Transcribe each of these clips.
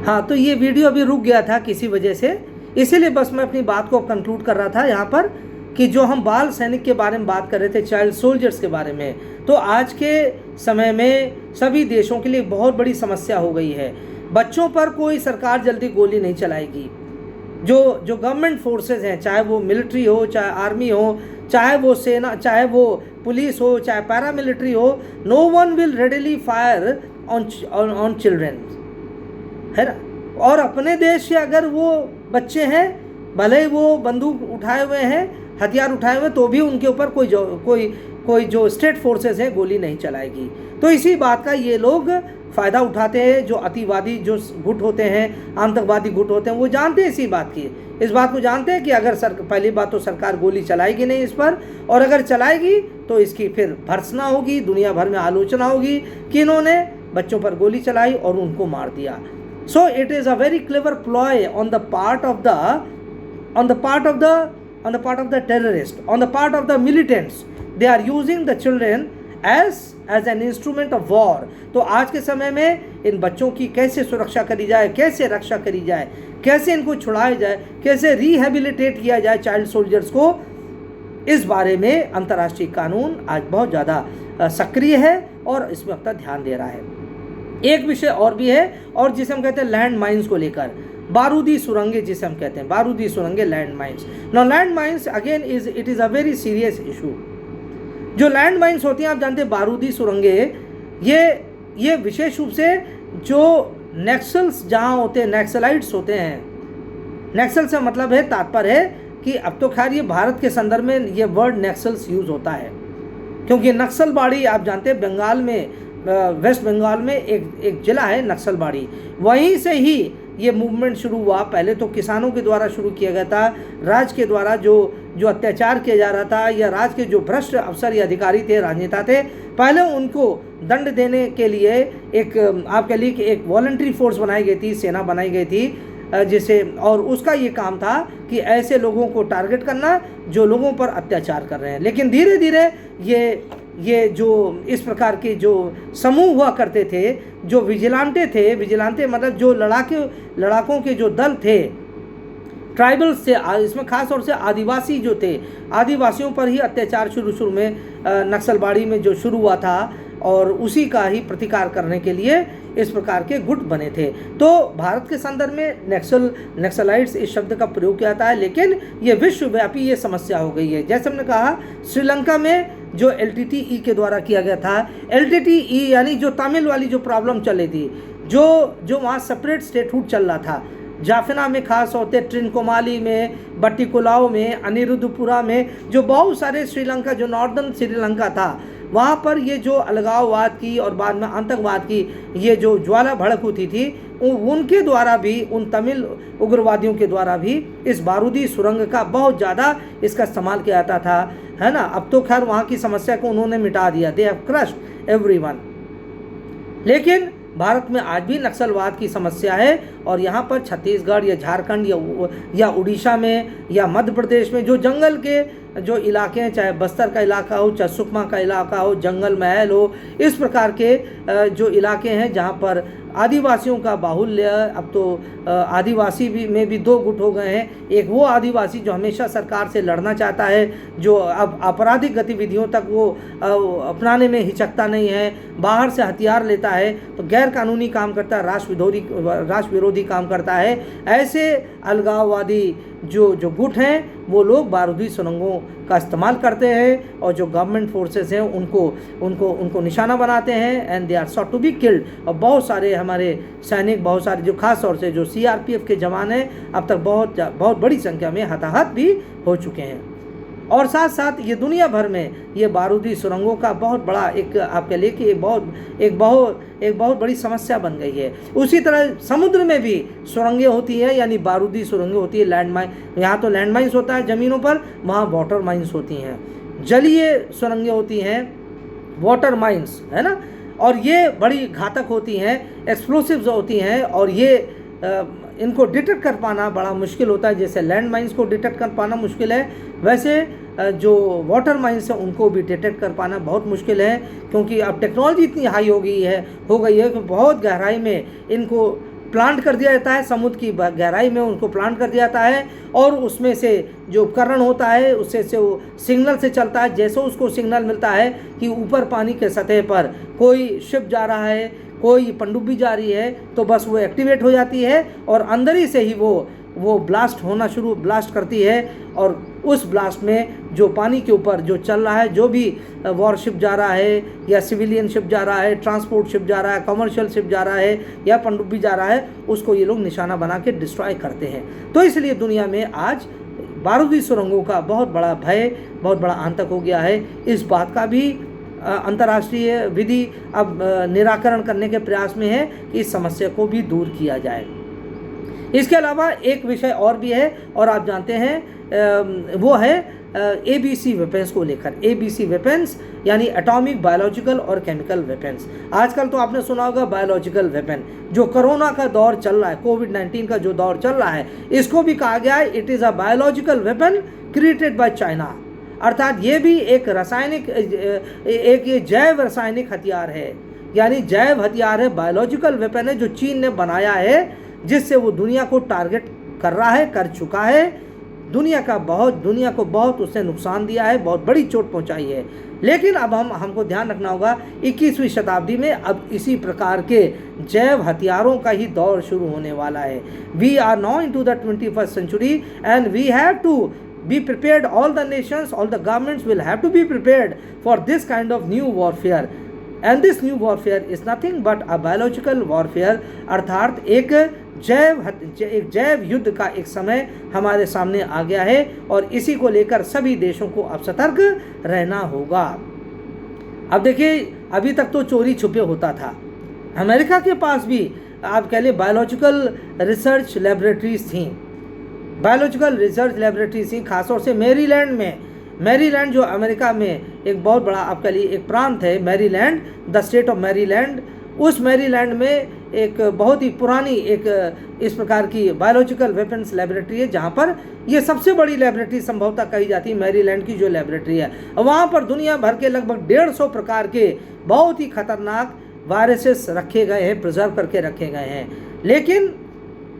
हाँ, तो ये वीडियो अभी रुक गया था किसी वजह से, इसीलिए बस मैं अपनी बात को कंक्लूड कर रहा था यहाँ पर कि जो हम बाल सैनिक के बारे में बात कर रहे थे, चाइल्ड सोल्जर्स के बारे में, तो आज के समय में सभी देशों के लिए बहुत बड़ी समस्या हो गई है। बच्चों पर कोई सरकार जल्दी गोली नहीं चलाएगी। जो गवर्नमेंट फोर्सेस हैं, चाहे वो मिलिट्री हो, चाहे आर्मी हो, चाहे वो सेना, चाहे वो पुलिस हो, चाहे पैरामिलिट्री हो, no one will readily fire on children, है ना। और अपने देश के अगर वो बच्चे हैं, भले ही वो बंदूक उठाए हुए हैं, हथियार उठाए हुए, तो भी उनके ऊपर कोई जो स्टेट फोर्सेस हैं गोली नहीं चलाएगी। तो इसी बात का ये लोग फ़ायदा उठाते हैं। जो अतिवादी जो गुट होते हैं, आतंकवादी गुट होते हैं, वो जानते हैं इसी बात की, इस बात को जानते हैं कि अगर पहली बात तो सरकार गोली चलाएगी नहीं इस पर, और अगर चलाएगी तो इसकी फिर भर्त्सना होगी, दुनिया भर में आलोचना होगी कि इन्होंने बच्चों पर गोली चलाई और उनको मार दिया। So it is a very clever ploy on the part of the terrorist, on the part of the militants. They are using the children as an instrument of war. तो आज के समय में इन बच्चों की कैसे सुरक्षा करी जाए, कैसे रक्षा करी जाए, कैसे इनको छुड़ाया जाए, कैसे रिहेबिलिटेट किया जाए चाइल्ड सोल्जर्स को, इस बारे में अंतर्राष्ट्रीय कानून आज बहुत ज़्यादा सक्रिय है और इसमें अपना ध्यान दे रहा है। एक विषय और भी है, और जिसे हम कहते हैं लैंड माइंस को लेकर, बारूदी सुरंगें जिसे हम कहते हैं, बारूदी सुरंगें, land mines. Now land mines again it is a very serious issue. जो लैंड माइंस होती हैं, आप जानते हैं बारूदी सुरंगें, ये विशेष रूप से जो नक्सल्स जहाँ होते हैं, नक्सलाइट्स होते हैं, नक्सल से मतलब है, तात्पर्य है कि अब तो खैर ये भारत के संदर्भ में ये वर्ड नक्सल्स यूज़ होता है, क्योंकि नक्सलबाड़ी आप जानते हैं बंगाल में, वेस्ट बंगाल में एक जिला है नक्सलबाड़ी, वहीं से ही ये मूवमेंट शुरू हुआ। पहले तो किसानों के द्वारा शुरू किया गया था, राज्य के द्वारा जो अत्याचार किया जा रहा था, या राज्य के जो भ्रष्ट अफसर या अधिकारी थे, राजनेता थे, पहले उनको दंड देने के लिए एक आप कह लीजिए कि एक वॉलंटरी फोर्स बनाई गई थी, सेना बनाई गई थी, जिसे, और उसका ये काम था कि ऐसे लोगों को टारगेट करना जो लोगों पर अत्याचार कर रहे हैं। लेकिन धीरे धीरे ये जो इस प्रकार के जो समूह हुआ करते थे, जो विजिलांटे थे, विजिलांटे मतलब जो लड़ाकों के जो दल थे, ट्राइबल्स थे, इसमें खास तौर से आदिवासी जो थे, आदिवासियों पर ही अत्याचार शुरू में नक्सलबाड़ी में जो शुरू हुआ था, और उसी का ही प्रतिकार करने के लिए इस प्रकार के गुट बने थे। तो भारत के संदर्भ में नक्सलाइट्स इस शब्द का प्रयोग किया जाता है, लेकिन ये विश्वव्यापी ये समस्या हो गई है। जैसे हमने कहा, श्रीलंका में जो LTTE के द्वारा किया गया था, LTTE यानी जो तमिल वाली जो प्रॉब्लम चल रही थी, जो वहाँ सेपरेट स्टेटहुड चल रहा था, जाफना में खास होते, ट्रिनकोमाली में, बट्टिकुलाओ में, अनिरुद्धपुरा में, जो बहुत सारे श्रीलंका, जो नॉर्दर्न श्रीलंका था, वहाँ पर ये जो अलगाववाद की और बाद में आतंकवाद की ये जो ज्वाला भड़क होती थी, उनके द्वारा भी, उन तमिल उग्रवादियों के द्वारा भी इस बारूदी सुरंग का बहुत ज़्यादा इसका इस्तेमाल किया जाता था, है ना। अब तो खैर वहाँ की समस्या को उन्होंने मिटा दिया, दे हैव क्रश्ड एवरीवन। लेकिन भारत में आज भी नक्सलवाद की समस्या है, और यहाँ पर छत्तीसगढ़ या झारखंड या उड़ीसा में या मध्य प्रदेश में जो जंगल के जो इलाके हैं, चाहे बस्तर का इलाका हो, चाहे सुकमा का इलाका हो, जंगल महल हो, इस प्रकार के जो इलाके हैं जहाँ पर आदिवासियों का बाहुल्य, अब तो आदिवासी में भी दो गुट हो गए हैं। एक वो आदिवासी जो हमेशा सरकार से लड़ना चाहता है, जो अब आपराधिक गतिविधियों तक वो अपनाने में हिचकता नहीं है, बाहर से हथियार लेता है, तो गैर कानूनी काम करता है, राष्ट्र विरोधी काम करता है। ऐसे अलगाववादी जो गुट हैं, वो लोग बारूदी सुरंगों का इस्तेमाल करते हैं, और जो गवर्नमेंट फोर्सेस हैं उनको निशाना बनाते हैं, and they are sought to be killed. और बहुत सारे हमारे सैनिक, बहुत सारे जो खास तौर से जो CRPF के जवान हैं, अब तक बहुत बड़ी संख्या में हताहत भी हो चुके हैं। और साथ साथ ये दुनिया भर में ये बारूदी सुरंगों का बहुत बड़ा एक आप कह लिए कि एक बहुत बड़ी समस्या बन गई है। उसी तरह समुद्र में भी सुरंगें होती हैं, यानी बारूदी सुरंगें होती है, लैंड माइन। यहाँ तो लैंड माइंस होता है ज़मीनों पर, वहाँ वाटर माइंस होती हैं, जलीय सुरंगें होती हैं, वाटर माइंस, है ना। और ये बड़ी घातक होती हैं, एक्सप्लोसिव्स होती हैं, और ये इनको डिटेक्ट कर पाना बड़ा मुश्किल होता है। जैसे लैंड माइंस को डिटेक्ट कर पाना मुश्किल है, वैसे जो वाटर माइंस हैं उनको भी डिटेक्ट कर पाना बहुत मुश्किल है, क्योंकि अब टेक्नोलॉजी इतनी हाई हो गई है कि बहुत गहराई में इनको प्लांट कर दिया जाता है, समुद्र की गहराई में उनको प्लांट कर दिया जाता है, और उसमें से जो उपकरण होता है उससे से वो सिग्नल से चलता है। जैसे उसको सिग्नल मिलता है कि ऊपर पानी के सतह पर कोई शिप जा रहा है, कोई पनडुब्बी जा रही है, तो बस वो एक्टिवेट हो जाती है और अंदर ही से ही वो ब्लास्ट करती है। और उस ब्लास्ट में जो पानी के ऊपर जो चल रहा है, जो भी वॉरशिप जा रहा है या सिविलियन शिप जा रहा है, ट्रांसपोर्ट शिप जा रहा है, कमर्शियल शिप जा रहा है या पनडुब्बी जा रहा है, उसको ये लोग निशाना बना के डिस्ट्रॉय करते हैं। तो इसलिए दुनिया में आज बारूदी सुरंगों का बहुत बड़ा भय, बहुत बड़ा आतंक हो गया है। इस बात का भी अंतर्राष्ट्रीय विधि अब निराकरण करने के प्रयास में है कि इस समस्या को भी दूर किया जाए। इसके अलावा एक विषय और भी है, और आप जानते हैं वो है ABC वेपन्स को लेकर। ABC वेपन्स यानी एटॉमिक, बायोलॉजिकल और केमिकल वेपन्स। आजकल तो आपने सुना होगा बायोलॉजिकल वेपन, जो कोरोना का दौर चल रहा है, कोविड-19 का जो दौर चल रहा है, इसको भी कहा गया है it is a biological weapon created by China. अर्थात ये भी एक रासायनिक, एक ये जैव रासायनिक हथियार है, यानी जैव हथियार है, बायोलॉजिकल वेपन है जो चीन ने बनाया है, जिससे वो दुनिया को टारगेट कर रहा है, कर चुका है। दुनिया को बहुत उसने नुकसान दिया है, बहुत बड़ी चोट पहुंचाई है। लेकिन अब हमको ध्यान रखना होगा 21वीं शताब्दी में अब इसी प्रकार के जैव हथियारों का ही दौर शुरू होने वाला है। We are now into the 21st century and we have to be prepared. All the nations, all the governments will have to be prepared for this kind of new warfare, and this new warfare is nothing but a biological warfare। अर्थात एक जैव युद्ध का एक समय हमारे सामने आ गया है, और इसी को लेकर सभी देशों को अब सतर्क रहना होगा। अब देखिए, अभी तक तो चोरी छुपे होता था। अमेरिका के पास भी आप कह लें बायोलॉजिकल रिसर्च लेबोरेटरीज थी, खासतौर से मैरीलैंड जो अमेरिका में एक बहुत बड़ा आपके लिए एक प्रांत है, Maryland, the state of Maryland. उस मैरीलैंड में एक बहुत ही पुरानी एक इस प्रकार की बायोलॉजिकल वेपन्स लेबोरेटरी है, जहाँ पर ये सबसे बड़ी लेबोरेटरी संभवतः कही जाती है, मैरीलैंड की जो लेबोरेटरी है। वहाँ पर दुनिया भर के लगभग 150 प्रकार के बहुत ही खतरनाक वायरसेस रखे गए हैं, प्रिजर्व करके रखे गए हैं। लेकिन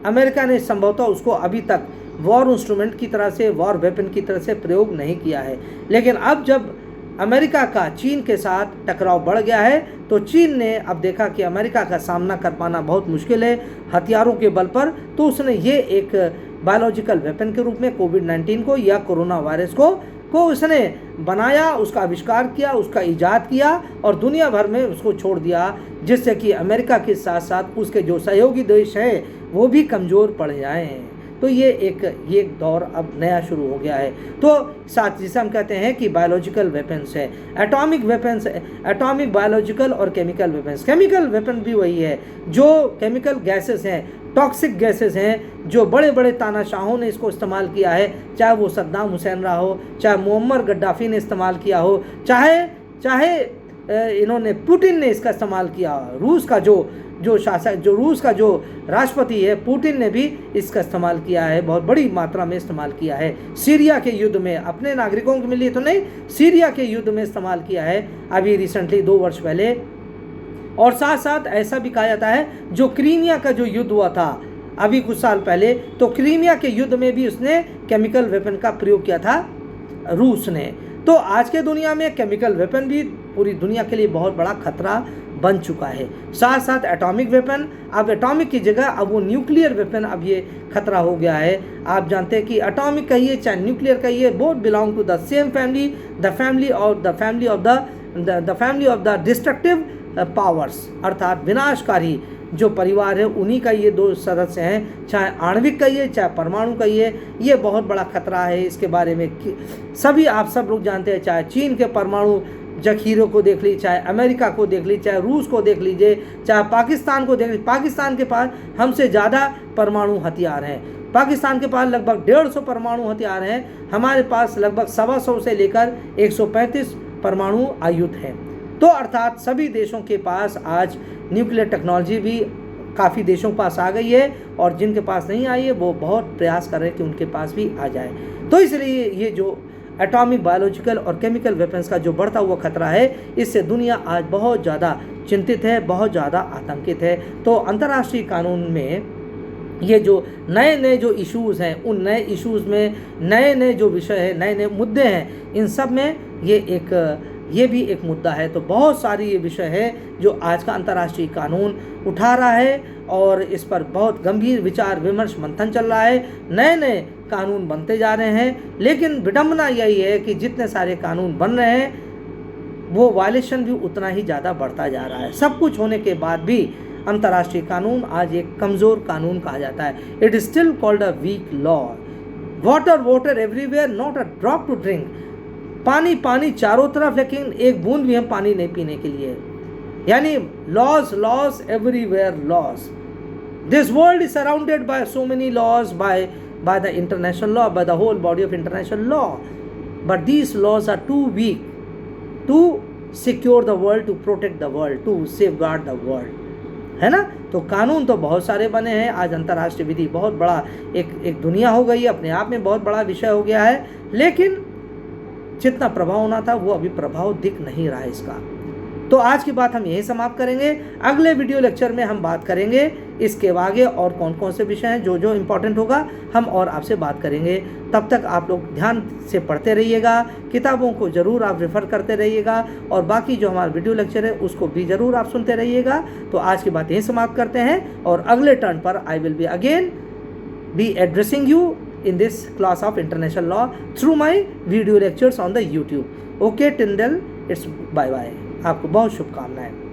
अमेरिका ने संभवतः उसको अभी तक वॉर इंस्ट्रूमेंट की तरह से, वॉर वेपन की तरह से प्रयोग नहीं किया है। लेकिन अब जब अमेरिका का चीन के साथ टकराव बढ़ गया है, तो चीन ने अब देखा कि अमेरिका का सामना कर पाना बहुत मुश्किल है हथियारों के बल पर, तो उसने ये एक बायोलॉजिकल वेपन के रूप में कोविड-19 को या कोरोना वायरस को उसने बनाया, उसका आविष्कार किया, उसका ईजाद किया और दुनिया भर में उसको छोड़ दिया, जिससे कि अमेरिका के साथ साथ उसके जो सहयोगी देश हैं वो भी कमज़ोर पड़ जाएँ। तो ये एक दौर अब नया शुरू हो गया है। तो साथ जिसे हम कहते हैं कि बायोलॉजिकल वेपन्स है, एटॉमिक वेपन्स, एटॉमिक, बायोलॉजिकल और केमिकल वेपन्स। केमिकल वेपन भी वही है जो केमिकल गैसेस हैं, टॉक्सिक गैसेस हैं, जो बड़े बड़े तानाशाहों ने इसको इस्तेमाल किया है, चाहे वो सद्दाम हुसैन रहा हो, चाहे मुअम्मर गद्दाफी ने इस्तेमाल किया हो, चाहे इन्होंने पुतिन ने इसका इस्तेमाल किया। रूस का रूस का जो राष्ट्रपति है पुतिन ने भी इसका इस्तेमाल किया है, बहुत बड़ी मात्रा में इस्तेमाल किया है। सीरिया के युद्ध में, अपने नागरिकों के लिए तो नहीं, सीरिया के युद्ध में इस्तेमाल किया है अभी रिसेंटली 2 वर्ष पहले। और साथ साथ ऐसा भी कहा जाता है जो क्रीमिया का जो युद्ध हुआ था अभी कुछ साल पहले, तो क्रीमिया के युद्ध में भी उसने केमिकल वेपन का प्रयोग किया था रूस ने। तो आज के दुनिया में केमिकल वेपन भी पूरी दुनिया के लिए बहुत बड़ा खतरा बन चुका है। साथ साथ एटॉमिक वेपन, अब एटॉमिक की जगह अब वो न्यूक्लियर वेपन अब ये खतरा हो गया है। आप जानते हैं कि एटॉमिक कहिए चाहे न्यूक्लियर कहिए, both belong to the same family, the family of the destructive powers. अर्थात विनाशकारी जो परिवार है उन्हीं का ये 2 सदस्य हैं, चाहे आणविक कहिए चाहे परमाणु कहिए। ये बहुत बड़ा खतरा है, इसके बारे में सभी आप सब लोग जानते हैं। चाहे चीन के परमाणु जखीरों को देख लीजिए, चाहे अमेरिका को देख लीजिए, चाहे रूस को देख लीजिए, चाहे पाकिस्तान को देख लीजिए। पाकिस्तान के पास हमसे ज़्यादा परमाणु हथियार हैं। पाकिस्तान के पास लगभग 150 परमाणु हथियार हैं, हमारे पास लगभग 125 से लेकर 135 परमाणु आयुध हैं। तो अर्थात सभी देशों के पास आज न्यूक्लियर टेक्नोलॉजी भी काफ़ी देशों के पास आ गई है, और जिनके पास नहीं आई है वो बहुत प्रयास कर रहे हैं कि उनके पास भी आ जाए। तो इसलिए ये जो एटॉमिक, बायोलॉजिकल और केमिकल वेपन्स का जो बढ़ता हुआ खतरा है, इससे दुनिया आज बहुत ज़्यादा चिंतित है, बहुत ज़्यादा आतंकित है। तो अंतर्राष्ट्रीय कानून में ये जो नए नए जो इश्यूज़ हैं, उन नए इश्यूज़ में नए नए जो विषय है, नए नए मुद्दे हैं, इन सब में ये भी एक मुद्दा है। तो बहुत सारी ये विषय है जो आज का अंतर्राष्ट्रीय कानून उठा रहा है और इस पर बहुत गंभीर विचार विमर्श मंथन चल रहा है। नए नए कानून बनते जा रहे हैं, लेकिन विडंबना यही है कि जितने सारे कानून बन रहे हैं वो वायलेशन भी उतना ही ज़्यादा बढ़ता जा रहा है। सब कुछ होने के बाद भी अंतर्राष्ट्रीय कानून आज एक कमज़ोर कानून कहा जाता है। It is still called a weak law. Water everywhere, not a drop to drink. पानी पानी चारों तरफ, लेकिन एक बूंद भी हम पानी नहीं पीने के लिए। यानी laws everywhere laws. This world is surrounded by so many laws, by the international law, by the whole body of international law, but these laws are too weak to secure the world, to protect the world, to safeguard the world, है ना। तो कानून तो बहुत सारे बने हैं। आज अंतर्राष्ट्रीय विधि बहुत बड़ा एक दुनिया हो गई है, अपने आप में बहुत बड़ा विषय हो गया है, लेकिन जितना प्रभाव होना था वो अभी प्रभाव दिख नहीं रहा है इसका। तो आज की बात हम यही समाप्त करेंगे। अगले वीडियो लेक्चर में हम बात करेंगे इसके आगे और कौन कौन से विषय हैं, जो इम्पोर्टेंट होगा हम और आपसे बात करेंगे। तब तक आप लोग ध्यान से पढ़ते रहिएगा, किताबों को ज़रूर आप रेफ़र करते रहिएगा और बाकी जो हमारा वीडियो लेक्चर है उसको भी ज़रूर आप सुनते रहिएगा। तो आज की बात यही समाप्त करते हैं और अगले टर्न पर I will be again B addressing you in this class of international law through my video lectures on the YouTube. Okay, till then it's bye bye. आपको बहुत शुभकामनाएं।